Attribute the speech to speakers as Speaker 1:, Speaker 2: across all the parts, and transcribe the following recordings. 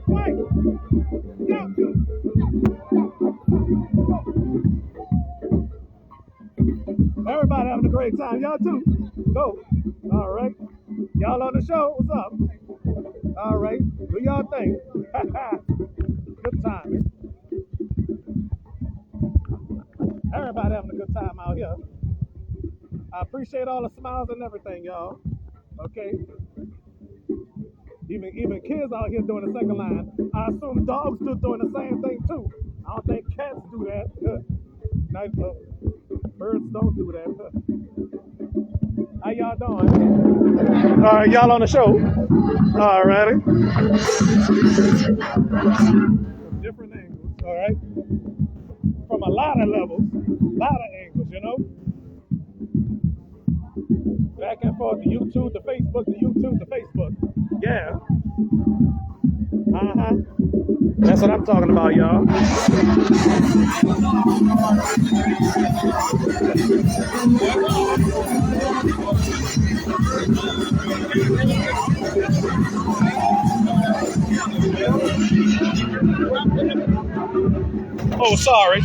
Speaker 1: Right. Yeah. Everybody having a great time. Y'all too. Go. All right. Y'all on the show. What's up? All right. Do y'all think? Good time. Everybody having a good time out here. I appreciate all the smiles and everything, y'all. Okay. Even kids out here doing the second line. I assume dogs do doing the same thing too. I don't think cats do that. Nice. Birds don't do that. How y'all doing? All right, y'all on the show. All righty. Different angles. All right. From a lot of levels, a lot of angles, you know. Back and forth to YouTube, to Facebook, to YouTube, to Facebook. Yeah. Uh-huh. That's what I'm talking about, y'all. Oh, sorry.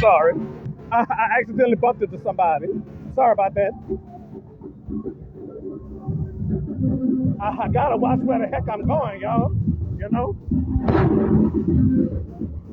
Speaker 1: I accidentally bumped into somebody. Sorry about that. I gotta watch where the heck I'm going, y'all. You know?